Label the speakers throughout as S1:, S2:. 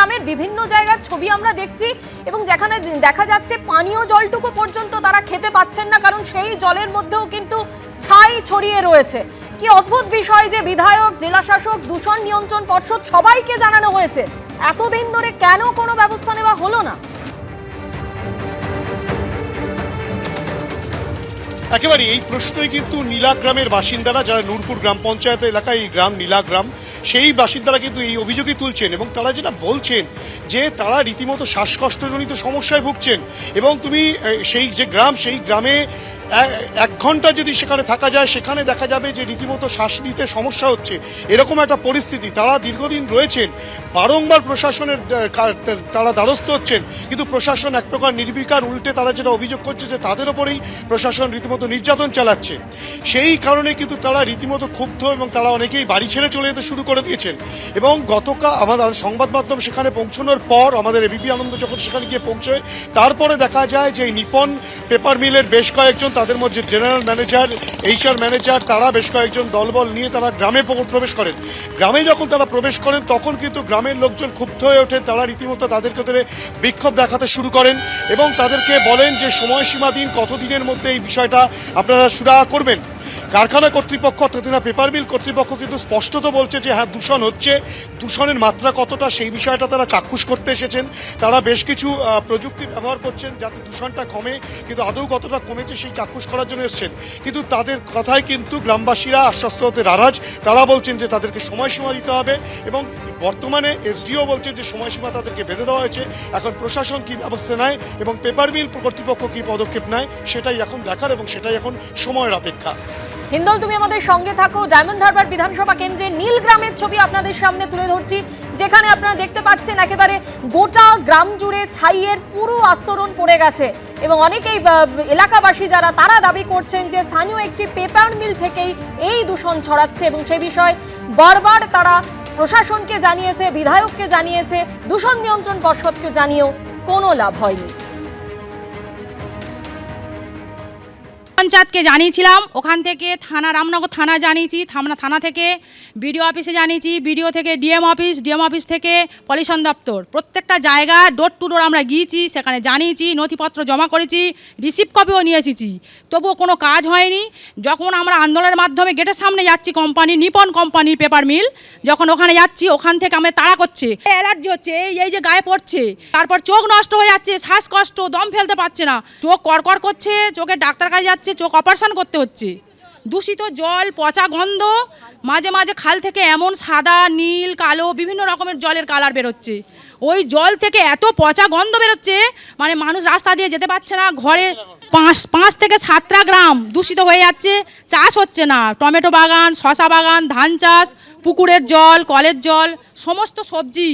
S1: গ্রামের বিভিন্ন জায়গার ছবি আমরা দেখছি এবং যেখানে দেখা যাচ্ছে পানীয় জলটুকু পর্যন্ত তারা খেতে পাচ্ছেন না, কারণ সেই জলের মধ্যেও কিন্তু ছাই ছড়িয়ে রয়েছে। কি অদ্ভুত বিষয় যে বিধায়ক, জেলা শাসক, দূষণ নিয়ন্ত্রণ পর্ষদ সবাইকে জানানো হয়েছে, এতদিন ধরে কেন কোনো ব্যবস্থা নেওয়া হলো না?
S2: একেবারে এই প্রশ্নই কিন্তু নীলাগ্রামের বাসিন্দারা, যারা নূরপুর গ্রাম পঞ্চায়েত এলাকায় এই গ্রাম নীলাগ্রাম, সেই বাসিন্দারা কিন্তু এই অভিযোগই তুলছেন এবং তারা যেটা বলছেন যে তারা রীতিমতো শ্বাসকষ্টজনিত সমস্যায় ভুগছেন। এবং তুমি সেই যে গ্রাম, সেই গ্রামে 1 ঘন্টা যদি সেখানে থাকা যায়, সেখানে দেখা যাবে যে রীতিমতো শ্বাস নিতে সমস্যা হচ্ছে, এরকম একটা পরিস্থিতি। তারা দীর্ঘদিন রয়েছেন, বারংবার প্রশাসনের তারা দ্বারস্থ হচ্ছেন, কিন্তু প্রশাসন এক প্রকার নির্বিকার। উল্টে তারা যেটা অভিযোগ করছে যে তাদের ওপরেই প্রশাসন রীতিমতো নির্যাতন চালাচ্ছে। সেই কারণে কিন্তু তারা রীতিমতো ক্ষুব্ধ এবং তারা অনেকেই বাড়ি ছেড়ে চলে যেতে শুরু করে দিয়েছেন। এবং গতকাল আমাদের সংবাদ মাধ্যম সেখানে পৌঁছানোর পর, আমাদের এবিপি আনন্দ যখন সেখানে গিয়ে পৌঁছয়, তারপরে দেখা যায় যে নিপন পেপার মিলের বেশ কয়েকজন, তাদের মধ্যে জেনারেল ম্যানেজার, HR ম্যানেজার, তারা বেশ কয়েকজন দলবল নিয়ে তারা গ্রামে প্রবেশ করেন। গ্রামে যখন তারা প্রবেশ করেন তখন কিন্তু গ্রামের লোকজন ক্ষুব্ধ হয়ে ওঠেন। তারা রীতিমতো তাদেরকে ধরে বিক্ষোভ দেখাতে শুরু করেন এবং তাদেরকে বলেন যে সময়সীমা দিন, কতদিনের মধ্যে এই বিষয়টা আপনারা সুরাহা করবেন। কারখানা কর্তৃপক্ষ অর্থাৎ পেপার মিল কর্তৃপক্ষ কিন্তু স্পষ্টত বলছে যে হ্যাঁ, দূষণ হচ্ছে, দূষণের মাত্রা কতটা সেই বিষয়টা তারা চাক্ষুষ করতে এসেছেন। তারা বেশ কিছু প্রযুক্তি ব্যবহার করছেন যাতে দূষণটা কমে, কিন্তু আদৌ কতটা কমেছে সেই চাক্ষুষ করার জন্য এসেছেন। কিন্তু তাদের কথায় কিন্তু গ্রামবাসীরা আশ্বস্ত হতে নারাজ। তারা বলছেন যে তাদেরকে সময়সীমা দিতে হবে এবং বর্তমানে SDO বলছেন যে সময়সীমা তাদেরকে বেঁধে দেওয়া হয়েছে। এখন প্রশাসন কী ব্যবস্থা নেয় এবং পেপার মিল কর্তৃপক্ষ কী পদক্ষেপ নেয় সেটাই এখন দেখার এবং সেটাই এখন সময়ের অপেক্ষা।
S1: হিন্দল, তুমি আমাদের সঙ্গে থাকো। ডায়মন্ড হারবার বিধানসভা কেন্দ্রে নীলগ্রামের ছবি আপনাদের সামনে তুলে ধরছি, যেখানে আপনারা দেখতে পাচ্ছেন একেবারে গোটা গ্রাম জুড়ে ছাইয়ের পুরো আস্তরণ পড়ে গেছে এবং অনেকেই এলাকাবাসী যারা, তারা দাবি করছেন যে স্থানীয় একটি পেপার মিল থেকেই এই দূষণ ছড়াচ্ছে এবং সে বিষয়ে বারবার তারা প্রশাসনকে জানিয়েছে, বিধায়ককে জানিয়েছে, দূষণ নিয়ন্ত্রণ পর্ষদকে জানিয়েও কোনো লাভ হয়নি।
S3: পঞ্চায়েতকে জানিয়েছিলাম, ওখান থেকে থানা, রামনগর থানা জানিয়েছি, থানা থেকে বিডিও অফিসে জানিয়েছি, বিডিও থেকে ডিএম অফিস থেকে পলিউশন দপ্তর, প্রত্যেকটা জায়গায় ডোর টু ডোর আমরা গিয়েছি, সেখানে জানিয়েছি, নথিপত্র জমা করেছি, রিসিভ কপিও নিয়ে এসেছি, তবুও কোনো কাজ হয়নি। যখন আমরা আন্দোলনের মাধ্যমে গেটের সামনে যাচ্ছি, কোম্পানি নিপন কোম্পানির পেপার মিল, যখন ওখানে যাচ্ছি, ওখান থেকে আমাদের তাড়া করছে, অ্যালার্জি হচ্ছে, এই যে গায়ে পড়ছে, তারপর চোখ নষ্ট হয়ে যাচ্ছে, শ্বাসকষ্ট, দম ফেলতে পারছে না, চোখ কড়কড় করছে, চোখে ডাক্তার কাছে যাচ্ছে, চোখ অপারেশন করতে হচ্ছে। দূষিত জল, পচা গন্ধ, মাঝে মাঝে খাল থেকে এমন সাদা, নীল, কালো বিভিন্ন রকমের জলের কালার বেরোচ্ছে। ওই জল থেকে এত পচা গন্ধ বেরোচ্ছে, মানে মানুষ রাস্তা দিয়ে যেতে পারছে না। ঘরে 5 থেকে 7টা গ্রাম দূষিত হয়ে যাচ্ছে, চাষ হচ্ছে না, টমেটো বাগান, শশা বাগান, ধান চাষ, পুকুরের জল, কলের জল, সমস্ত সবজি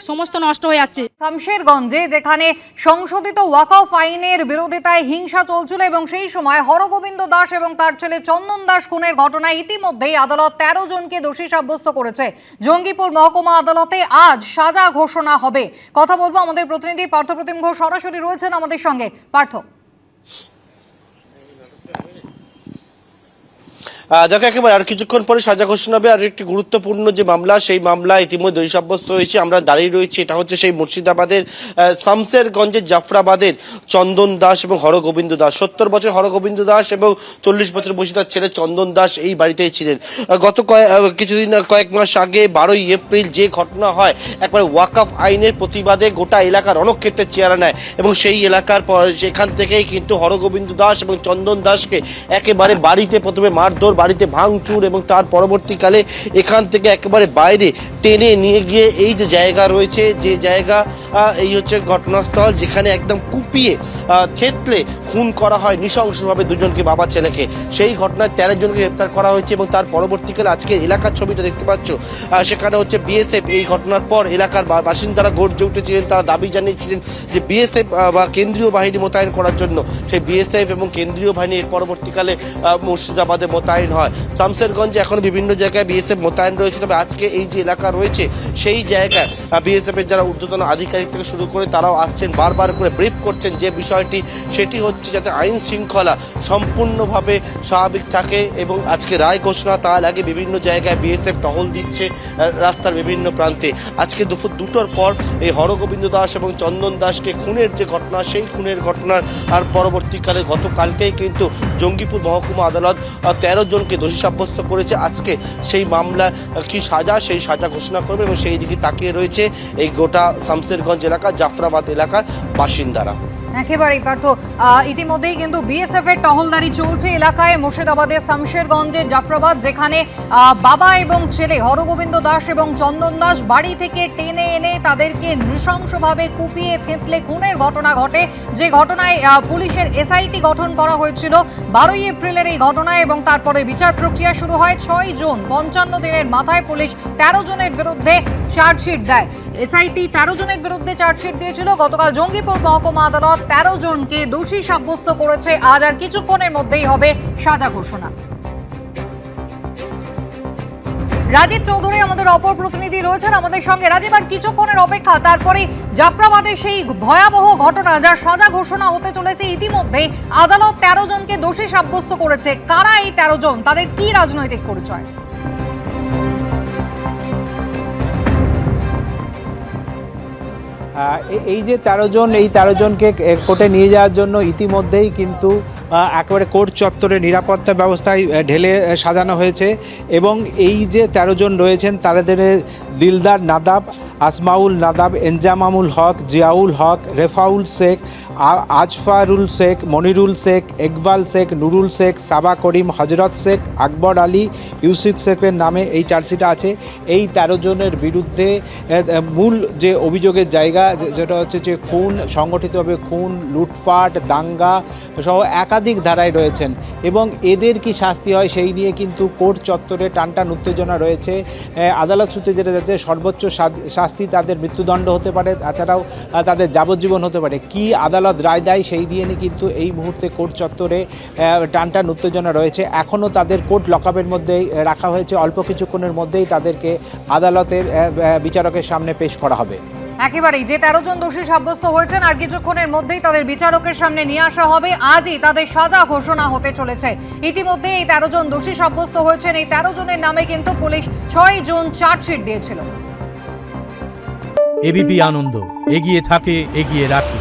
S3: সমস্ত নষ্ট হয়ে যাচ্ছে।
S4: শামশেরগঞ্জে যেখানে সংশোধিত ওয়াকফ আইনের বিরোধিতায় হিংসা চলছিল এবং সেই সময় হরগোবিন্দ দাস এবং তার ছেলে চন্দন দাস খুনের ঘটনায় ইতিমধ্যেই আদালত 13 জনকে দোষী সাব্যস্ত করেছে। জঙ্গিপুর মহকুমা আদালতে আজ সাজা ঘোষণা হবে। কথা বলবো আমাদের প্রতিনিধি পার্থপ্রতিম ঘোষ সরাসরি রয়েছেন আমাদের সঙ্গে। পার্থ,
S5: দেখো একেবারে আর কিছুক্ষণ পরে সাজা ঘোষণা হবে। আর একটি গুরুত্বপূর্ণ যে মামলা, সেই মামলা ইতিমধ্যে দোষী সাব্যস্ত হয়েছে। আমরা দাঁড়িয়ে রয়েছি, এটা হচ্ছে সেই মুর্শিদাবাদের শামশেরগঞ্জের জাফরাবাদের চন্দন দাস এবং হরগোবিন্দ দাস। 70 বছর হরগোবিন্দ দাস এবং 40 বছর বয়সী তার ছেলে চন্দন দাস এই বাড়িতেই ছিলেন। গত কয়েক মাস আগে 12ই এপ্রিল যে ঘটনা হয়, একবারে ওয়াকফ আইনের প্রতিবাদে গোটা এলাকা রণক্ষেত্রের চেহারা নেয় এবং সেই এলাকার সেখান থেকেই কিন্তু হরগোবিন্দ দাস এবং চন্দন দাসকে একেবারে বাড়িতে প্রথমে মারধর, বাড়িতে ভাঙচুর এবং তার পরবর্তীকালে এখান থেকে একেবারে বাইরে টেনে নিয়ে গিয়ে এই যে জায়গা রয়েছে, যে জায়গা এই হচ্ছে ঘটনাস্থল, যেখানে একদম কুপিয়ে থেতলে খুন করা হয় নৃশংসভাবে দুজনকে, বাবা ছেলেকে। সেই ঘটনায় 13 জনকে গ্রেপ্তার করা হয়েছে এবং তার পরবর্তীকালে আজকে এলাকার ছবিটা দেখতে পাচ্ছ, সেখানে হচ্ছে BSF। এই ঘটনার পর এলাকার বাসিন্দারা গর্জে উঠেছিলেন, তারা দাবি জানিয়েছিলেন যে BSF বা কেন্দ্রীয় বাহিনী মোতায়েন করার জন্য। সেই BSF এবং কেন্দ্রীয় বাহিনী এর পরবর্তীকালে মুর্শিদাবাদে মোতায়েন হয়। শামশেরগঞ্জে এখন বিভিন্ন জায়গায় BSF মোতায়েন রয়েছে, তবে আজকে এই যে এলাকা রয়েছে সেই জায়গায় BSF এর যারা ঊর্ধ্বতন আধিকারিক থেকে শুরু করে তারাও আসছেন, বারবার করে ব্রিফ করছেন যে বিষয় বিষয়টি সেটি হচ্ছে যাতে আইন শৃঙ্খলা সম্পূর্ণভাবে স্বাভাবিক থাকে। এবং আজকে রায় ঘোষণা তার আগে বিভিন্ন জায়গায় বিএসএফ টহল দিচ্ছে রাস্তার বিভিন্ন প্রান্তে। আজকে দুপুর 2টোর পর এই হরগোবিন্দ দাস এবং চন্দন দাসকে খুনের যে ঘটনা, সেই খুনের ঘটনার আর পরবর্তীকালে গতকালকেই কিন্তু জঙ্গিপুর মহকুমা আদালত 13 জনকে দোষী সাব্যস্ত করেছে। আজকে সেই মামলা কি সাজা, সেই সাজা ঘোষণা করবে এবং সেই দিকে তাকিয়ে রয়েছে এই গোটা শামসেরগঞ্জ এলাকা, জাফরাবাদ এলাকার বাসিন্দারা।
S4: একেবারেই পার্থ, ইতিমধ্যেই কিন্তু বিএসএফ এর টহলদারি চলছে এলাকায় মুর্শিদাবাদের শামশেরগঞ্জে জাফরাবাদ, যেখানে বাবা এবং ছেলে হরগোবিন্দ দাস এবং চন্দন দাস বাড়ি থেকে টেনে এনে তাদেরকে নৃশংসভাবে কুপিয়ে থেঁতলে খুনের ঘটনা ঘটে। যে ঘটনায় পুলিশের এসআইটি গঠন করা হয়েছিল 12ই এপ্রিলের এই ঘটনায়, এবং তারপরে বিচার প্রক্রিয়া শুরু হয় 6 জুন। 55 দিনের মাথায় পুলিশ 13 জনের বিরুদ্ধে চার্জশিট দেয়। এসআইটি 13 জনের বিরুদ্ধে চার্জশিট দিয়েছিল। গতকাল জঙ্গিপুর মহকুমা আদালত 13 জনকে দোষী সাব্যস্ত করেছে। আজ আর কিছুক্ষণের মধ্যেই হবে সাজা ঘোষণা। রাজীব চৌধুরী আমাদের অপর প্রতিনিধি রয়েছেন আমাদের সঙ্গে। রাজীব, আর কিছুক্ষণের অপেক্ষা, তারপরে জাফরাবাদের সেই ভয়াবহ ঘটনা যার সাজা ঘোষণা হতে চলেছে। ইতিমধ্যে আদালত 13 জনকে দোষী সাব্যস্ত করেছে। কারা এই 13 জন, তাদের কি রাজনৈতিক পরিচয়?
S6: এই যে 13 জন, এই 13 জনকে কোর্টে নিয়ে যাওয়ার জন্য ইতিমধ্যেই কিন্তু একেবারে কোর্ট চত্বরে নিরাপত্তা ব্যবস্থায় ঢেলে সাজানো হয়েছে। এবং এই যে 13 জন রয়েছেন তাদের দিলদার নাদাব, আসমাউল নাদাব, এনজামামুল হক, জিয়াউল হক, রেফাউল শেখ, আজফারুল শেখ, মনিরুল শেখ, ইকবাল শেখ, নুরুল শেখ, সাবা করিম, হজরত শেখ, আকবর আলী, ইউসুফ শেখের নামে এই চার্জশিট আছে। এই 13 জনের বিরুদ্ধে মূল যে অভিযোগের জায়গা যেটা হচ্ছে যে খুন, সংগঠিতভাবে খুন, লুটপাট, দাঙ্গা সহ একাধিক ধারায় রয়েছেন। এবং এদের কি শাস্তি হয় সেই নিয়ে কিন্তু কোর্ট চত্বরে টানটান উত্তেজনা রয়েছে। আদালত সূত্রে যেটা যাচ্ছে সর্বোচ্চ শাস্তি তাদের মৃত্যুদণ্ড হতে পারে, তাছাড়াও তাদের যাবজ্জীবন হতে পারে। কি আদালত রায় দেয় সেই দিয়ে কিন্তু এই মুহূর্তে কোর্ট চত্বরে টানটান উত্তেজনা রয়েছে। এখনও তাদের কোর্ট লকআপের মধ্যেই রাখা হয়েছে। অল্প কিছুক্ষণের মধ্যেই তাদেরকে আদালতের বিচারকের সামনে পেশ করা হবে।
S4: একেবারেই যে 13 জন দোষী সাব্যস্ত হয়েছেন আর কিছুক্ষণের মধ্যেই তাদের বিচারকের সামনে নিয়ে আসা হবে। আজই তাদের সাজা ঘোষণা হতে চলেছে। ইতিমধ্যে এই 13 জন দোষী সাব্যস্ত হয়েছেন। এই 13 জনের নামে কিন্তু পুলিশ 6 জুন চার্জশিট দিয়েছিল।
S7: এবিপি আনন্দ, এগিয়ে থাকে, এগিয়ে রাখে।